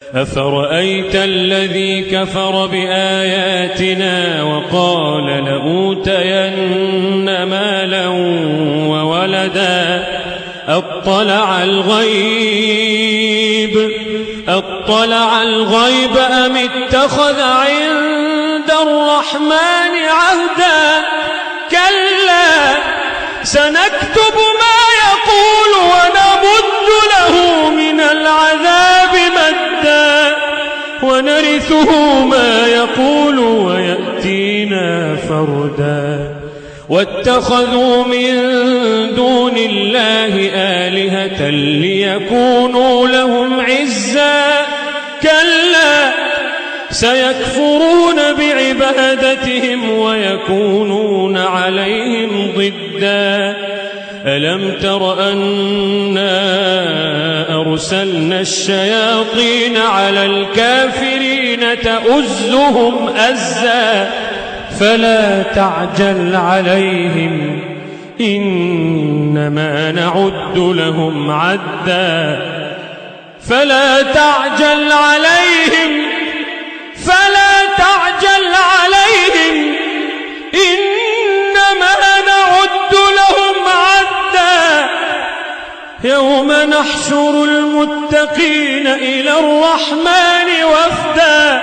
أفرأيت الذي كفر بآياتنا وقال لأوتين مالا وولدا أطلع الغيب أم اتخذ عند الرحمن عهدا كلا سنكتب ما يقول ونمد له من العذاب مدا ونرثه ما يقول ويأتينا فردا واتخذوا من دون الله آلهة ليكونوا لهم عزا كلا سيكفرون بعبادتهم ويكونون عليهم ضدا ألم تر أنا أرسلنا الشياطين على الكافرين تؤزهم أزا فلا تعجل عليهم إنما نعد لهم عدا فلا تعجل عليهم إنما نعد لهم عدا يوم نحشر المتقين إلى الرحمن وفدا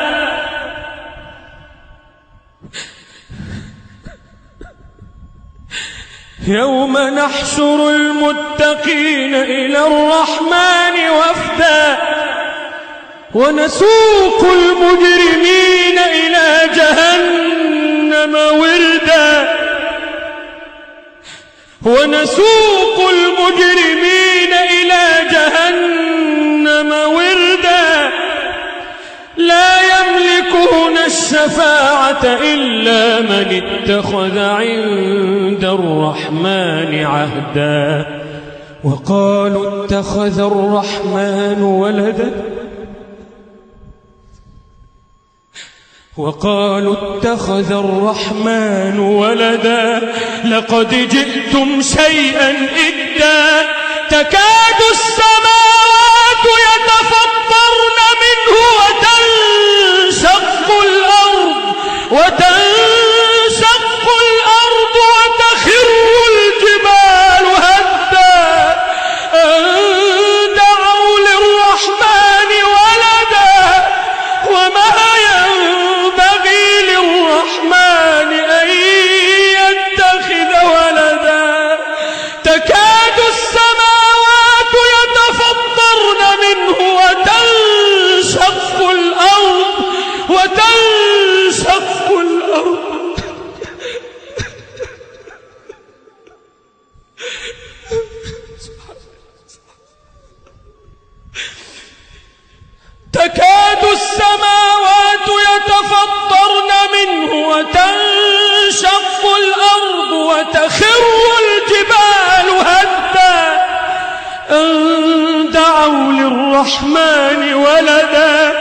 يوم نحشر المتقين إلى الرحمن وفدا ونسوق المجرمين إلى جهنم وردا لا يملكون الشفاعة إلا من اتخذ عند الرحمن عهدا وقالوا اتخذ الرحمن ولدا لقد جئتم شيئا إدا تكاد السماوات يتفطرن منه وتنشق الأرض وتخر الجبال هدا أن دعوا للرحمن ولدا وما ينبغي للرحمن أن يتخذ ولدا تكاد السماوات يتفطرن منه وتنشق الأرض تكاد السماوات يتفطرن منه وتنشق الأرض وتخر الجبال هدا أن دعوا للرحمن ولدا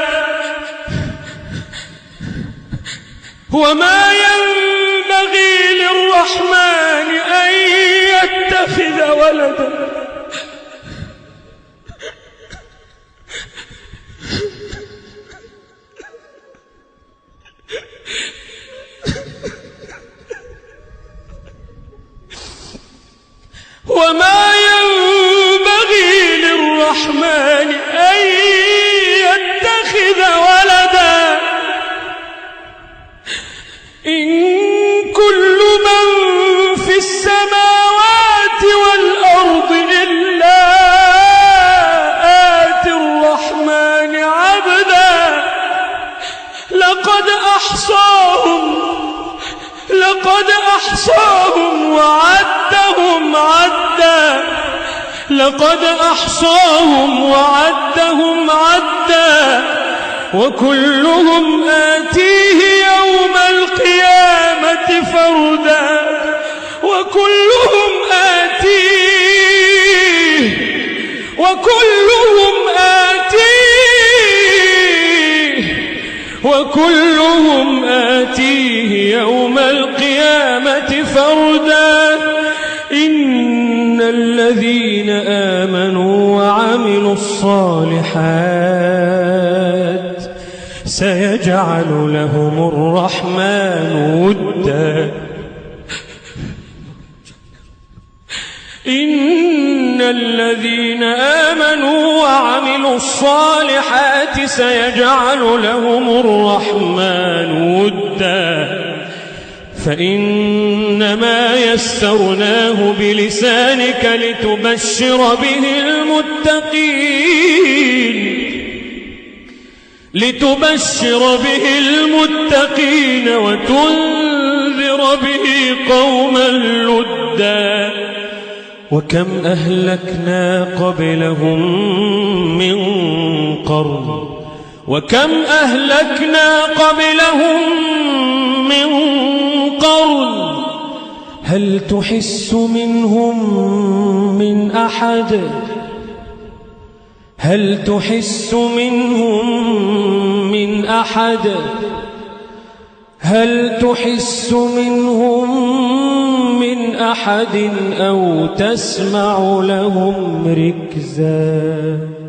وما ينبغي للرحمن أن يتخذ ولدا إن كل من في السماوات والأرض إلا آتي الرحمن عبدا لقد أحصاهم وعدهم عدا وكلهم آتيه يوم القيامة فردا وكلهم آتيه يوم القيامة فردا إن الذين آمنوا وعملوا الصالحات سيجعل لهم الرحمن ودا إن الذين آمنوا وعملوا الصالحات سيجعل لهم الرحمن ودا فإنما يسرناه بلسانك لتبشر به المتقين وتنذر به قوما لدا وكم أهلكنا قبلهم من قرن هل تحس منهم من أحد أو تسمع لهم ركزا